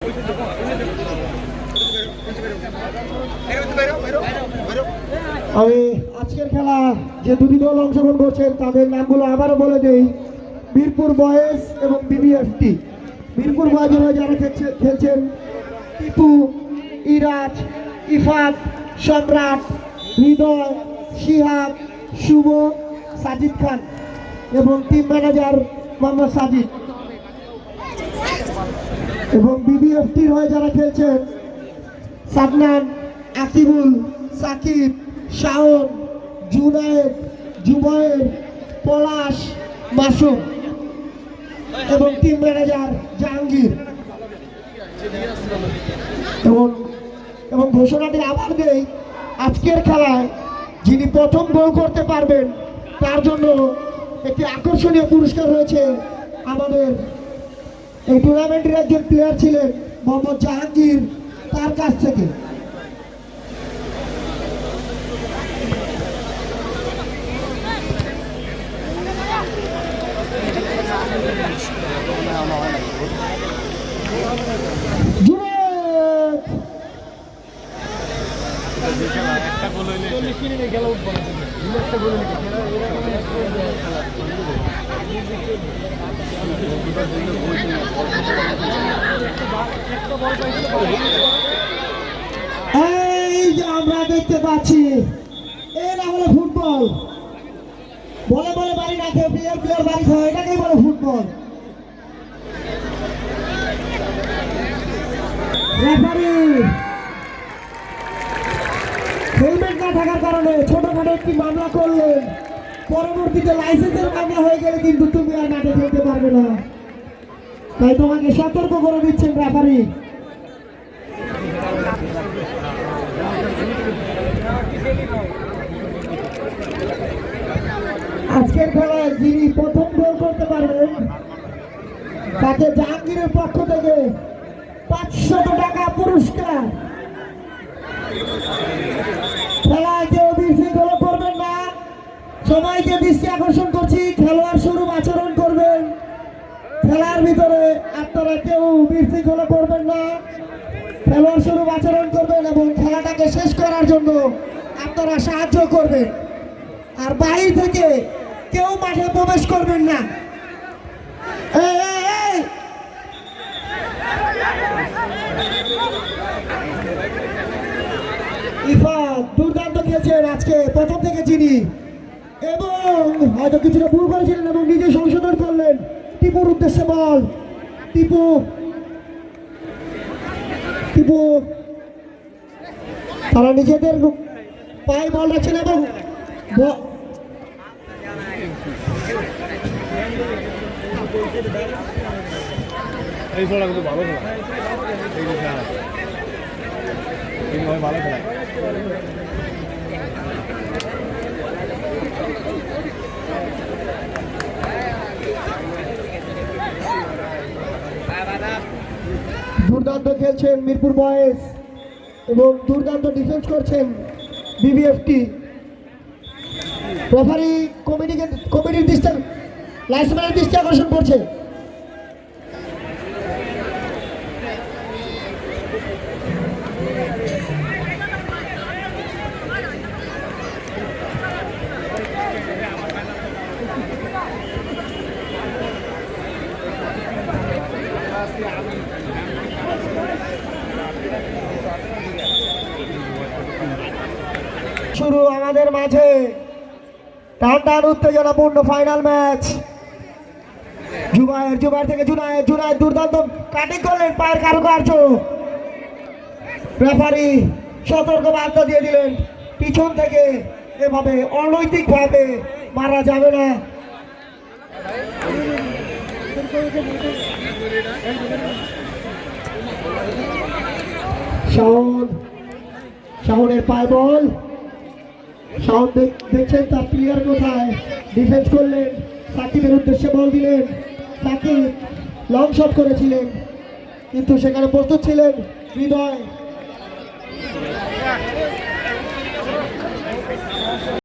আমি আজকের খেলা যে দুটি দল অংশগ্রহণ করছেন তাদের নামগুলো আবারও বলে দেই। মিরপুর বয়েজ এবং বিবিএফটি। মিরপুর বয়েজ যারা খেলছেন টিপু, ইরাজ, ইফাত, সম্রাট, হৃদয়, শিহাব, শুভ, সাজিদ খান এবং টিম ম্যানেজার মোহাম্মদ সাজিদ। এবং বিবিএফটির হয়ে যারা খেলছেন সাদনান, আকিবুল, সাকিব, শাওন, জুনায়েদ, জুবায়ের, পলাশ, মাসুম এবং টিম ম্যানেজার জাহাঙ্গীর। এবং ঘোষণাটি আবার দেই, আজকের খেলায় যিনি প্রথম গোল করতে পারবেন তার জন্য একটি আকর্ষণীয় পুরস্কার রয়েছে। আমাদের এই টুর্নামেন্টের একজন প্লেয়ার ছিলেন মোহাম্মদ জাহাঙ্গীর, তার কাছ থেকে। এই যে আমরা দেখতে পাচ্ছি, এই না হলো ফুটবল। বলে বলে বাড়ি রাখে, প্লেয়ার প্লেয়ার বাড়ি খায়, এটাকেই বলে ফুটবল। রেফারি হেলমেট না থাকার কারণে ছোটখাটো একটি মামলা করলেন, পরবর্তীতে লাইসেন্সের মামলা হয়ে গেলে কিন্তু তুমি আর মাঠে খেলতে পারবে না, তাই তোমাকে সতর্ক করে দিচ্ছেন রেফারি। আজকের খেলায় যিনি প্রথম গোল করতে পারবেন তাকে জাহাঙ্গীরের পক্ষ থেকে 500 টাকা পুরস্কার। খেলায় কেউ বিশৃঙ্খলা করবেন না, সবাইকে দৃষ্টি আকর্ষণ করছি, খেলোয়াড় স্বরূপ আচরণ করবেন। খেলার ভিতরে আপনারা কেউ বিশৃঙ্খলা করবেন না, খেলোয়াড় স্বরূপ আচরণ করবেন এবং খেলাটাকে শেষ করার জন্য আপনারা সাহায্য করবেন। আর বাইরে থেকে কেউ মাঠে প্রবেশ করবেন না। ইফাত দুর্দান্ত খেলছেন আজকে প্রথম থেকে যিনি, এবং হয়তো কিছুটা ভুল করেছিলেন এবং নিজে সংশোধন করলেন। টিপুর উদ্দেশ্যে বল, টিপু টিপু তারা নিজেদের পায়ে বল রাখছেন এবং এই খেলা কিন্তু ভালো খেলা, ভালো খেলা। দুর্দান্ত খেলছেন মিরপুর বয়েজ এবং দুর্দান্ত ডিফেন্স করছেন বিবিএফটি। রেফারি কমিটির দৃষ্টি, লাইসম্যানের দৃষ্টি আকর্ষণ করছে। শুরু আমাদের মাঝে টান উত্তেজনাপূর্ণ ফাইনাল ম্যাচ। জুবায়ের থেকে জুনায়েদ দুর্দান্ত কাটিং করলেন, পায়ের কারুকার্য। রেফারি সতর্ক বার্তা দিয়ে দিলেন, পিছন থেকে এভাবে অনৈতিকভাবে মারা যাবে না। শাওনের পায়ে বল, শাওন দেখছেন তার প্লেয়ার কোথায়, ডিফেন্স করলেন, সাকিবের উদ্দেশ্যে বল দিলেন। সাকিব লং শট করেছিলেন কিন্তু সেখানে প্রস্তুত ছিলেন হৃদয়।